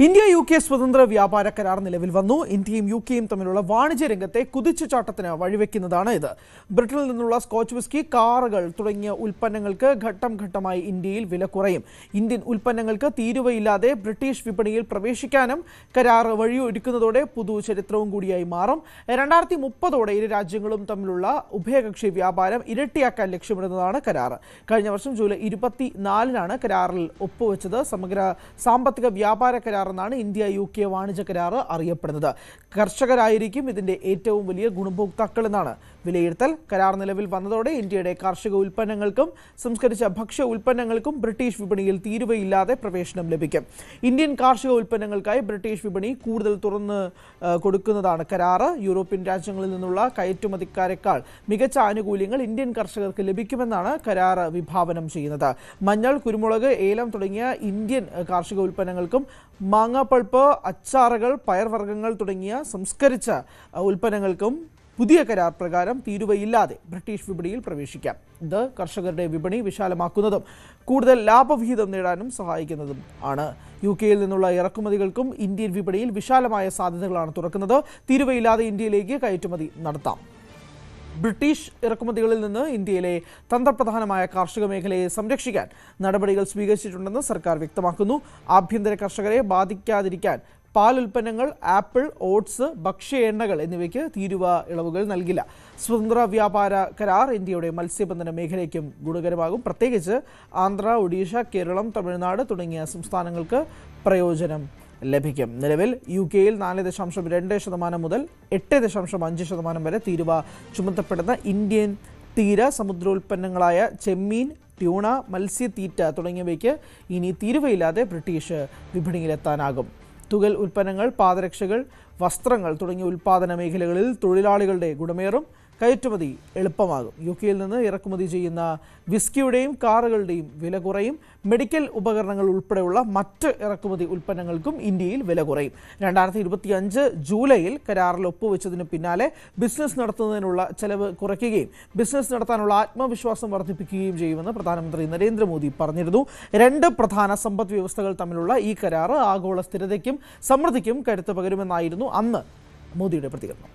India UK സ്വതന്ത്ര വ്യാപാര കരാർ നിലവിൽ വന്നു. ഇന്ത്യയും UKയും തമ്മിലുള്ള വാണിജ്യ രംഗത്തെ കുതിച്ചുചാട്ടത്തിന് വഴിവെക്കുന്നതാണ് ഇത്. ബ്രിട്ടനിൽ നിന്നുള്ള സ്കോച്ച് വിസ്കി, കാറുകൾ തുടങ്ങിയ ഉൽപ്പന്നങ്ങൾക്ക് ഘട്ടം ഘട്ടമായി ഇന്ത്യയിൽ വില കുറയും. ഇന്ത്യൻ ഉൽപ്പന്നങ്ങൾക്ക് തീരുവയില്ലാതെ ബ്രിട്ടീഷ് വിപണിയിൽ പ്രവേശിക്കാനും കരാർ വഴിയൊരുക്കുന്നതോടെ പുതുചരിത്രവും കൂടിയായി മാറും. 2030 ഇരു രാജ്യങ്ങളും തമ്മിലുള്ള ഉഭയകക്ഷി വ്യാപാരം ഇരട്ടിയാക്കാൻ ലക്ഷ്യമിടുന്നതാണ് കരാർ. കഴിഞ്ഞ വർഷം ജൂലൈ 24-നാണ് കരാറിൽ ഒപ്പുവെച്ചത്. സമഗ്ര സാമ്പത്തിക വ്യാപാര കരാർ എന്നാണ് ഇന്ത്യ UK വാണിജ്യ കരാർ അറിയപ്പെടുന്നത്. കർഷകരായിരിക്കും ഇതിന്റെ ഏറ്റവും വലിയ ഗുണഭോക്താക്കൾ എന്നാണ് വിലയിരുത്തൽ. കരാർ നിലവിൽ വന്നതോടെ ഇന്ത്യയുടെ കാർഷിക ഉൽപ്പന്നങ്ങൾക്കും സംസ്കരിച്ച ഭക്ഷ്യ ഉൽപ്പന്നങ്ങൾക്കും ബ്രിട്ടീഷ് വിപണിയിൽ തീരുവയില്ലാതെ പ്രവേശനം ലഭിക്കും. ഇന്ത്യൻ കാർഷിക ഉൽപ്പന്നങ്ങൾക്കായി ബ്രിട്ടീഷ് വിപണി കൂടുതൽ തുറന്ന് കൊടുക്കുന്നതാണ് കരാർ. യൂറോപ്യൻ രാജ്യങ്ങളിൽ നിന്നുള്ള കയറ്റുമതിക്കാരെക്കാൾ മികച്ച ആനുകൂല്യങ്ങൾ ഇന്ത്യൻ കർഷകർക്ക് ലഭിക്കുമെന്നാണ് കരാർ വിഭാവനം ചെയ്യുന്നത്. മഞ്ഞൾ, കുരുമുളക്, ഏലം തുടങ്ങിയ ഇന്ത്യൻ കാർഷിക ഉൽപ്പന്നങ്ങൾക്കും മാങ്ങാപ്പൾപ്പ്, അച്ചാറുകൾ, പയർവർഗ്ഗങ്ങൾ തുടങ്ങിയ സംസ്കരിച്ച ഉൽപ്പന്നങ്ങൾക്കും പുതിയ കരാർ പ്രകാരം തീരുവയില്ലാതെ ബ്രിട്ടീഷ് വിപണിയിൽ പ്രവേശിക്കാം. ഇത് കർഷകരുടെ വിപണി വിശാലമാക്കുന്നതും കൂടുതൽ ലാഭവിഹിതം നേടാനും സഹായിക്കുന്നതും ആണ്. UKയിൽ നിന്നുള്ള ഇറക്കുമതികൾക്കും ഇന്ത്യൻ വിപണിയിൽ വിശാലമായ സാധ്യതകളാണ് തുറക്കുന്നത്. തീരുവയില്ലാതെ ഇന്ത്യയിലേക്ക് കയറ്റുമതി നടത്താം. ബ്രിട്ടീഷ് ഇറക്കുമതികളിൽ നിന്ന് ഇന്ത്യയിലെ തന്ത്രപ്രധാനമായ കാർഷിക മേഖലയെ സംരക്ഷിക്കാൻ നടപടികൾ സ്വീകരിച്ചിട്ടുണ്ടെന്ന് സർക്കാർ വ്യക്തമാക്കുന്നു. ആഭ്യന്തര കർഷകരെ ബാധിക്കാതിരിക്കാൻ പാൽ ഉൽപ്പന്നങ്ങൾ, ആപ്പിൾ, ഓട്സ്, ഭക്ഷ്യ എണ്ണകൾ എന്നിവയ്ക്ക് തീരുവ ഇളവുകൾ നൽകില്ല. സ്വതന്ത്ര വ്യാപാര കരാർ ഇന്ത്യയുടെ മത്സ്യബന്ധന മേഖലയ്ക്കും ഗുണകരമാകും. പ്രത്യേകിച്ച് ആന്ധ്ര, ഒഡീഷ, കേരളം, തമിഴ്നാട് തുടങ്ങിയ സംസ്ഥാനങ്ങൾക്ക് പ്രയോജനം ലഭിക്കും. നിലവിൽ UKയിൽ 4.2% മുതൽ 8.5% വരെ തീരുവ ചുമത്തപ്പെടുന്ന ഇന്ത്യൻ തീര സമുദ്രോൽപ്പന്നങ്ങളായ ചെമ്മീൻ, ട്യൂണ, മത്സ്യത്തീറ്റ തുടങ്ങിയവയ്ക്ക് ഇനി തീരുവയില്ലാതെ ബ്രിട്ടീഷ് വിപണിയിലെത്താനാകും. തുകൽ ഉൽപ്പന്നങ്ങൾ, പാദരക്ഷകൾ, വസ്ത്രങ്ങൾ തുടങ്ങിയ ഉൽപ്പാദന മേഖലകളിൽ തൊഴിലാളികളുടെ ഗുണമേറും. കയറ്റുമതി എളുപ്പമാകും. UKയിൽ നിന്ന് ഇറക്കുമതി ചെയ്യുന്ന വിസ്കിയുടെയും കാറുകളുടെയും വില കുറയും. മെഡിക്കൽ ഉപകരണങ്ങൾ ഉൾപ്പെടെയുള്ള മറ്റ് ഇറക്കുമതി ഉൽപ്പന്നങ്ങൾക്കും ഇന്ത്യയിൽ വില കുറയും. 2025 ജൂലൈയിൽ കരാറിൽ ഒപ്പുവെച്ചതിന് പിന്നാലെ ബിസിനസ് നടത്തുന്നതിനുള്ള ചെലവ് കുറയ്ക്കുകയും ബിസിനസ് നടത്താനുള്ള ആത്മവിശ്വാസം വർദ്ധിപ്പിക്കുകയും ചെയ്യുമെന്ന് പ്രധാനമന്ത്രി നരേന്ദ്രമോദി പറഞ്ഞിരുന്നു. രണ്ട് പ്രധാന സമ്പദ് വ്യവസ്ഥകൾ തമ്മിലുള്ള ഈ കരാർ ആഗോള സ്ഥിരതയ്ക്കും സമൃദ്ധിക്കും കരുത്ത് പകരുമെന്നായിരുന്നു അന്ന് മോദിയുടെ പ്രതികരണം.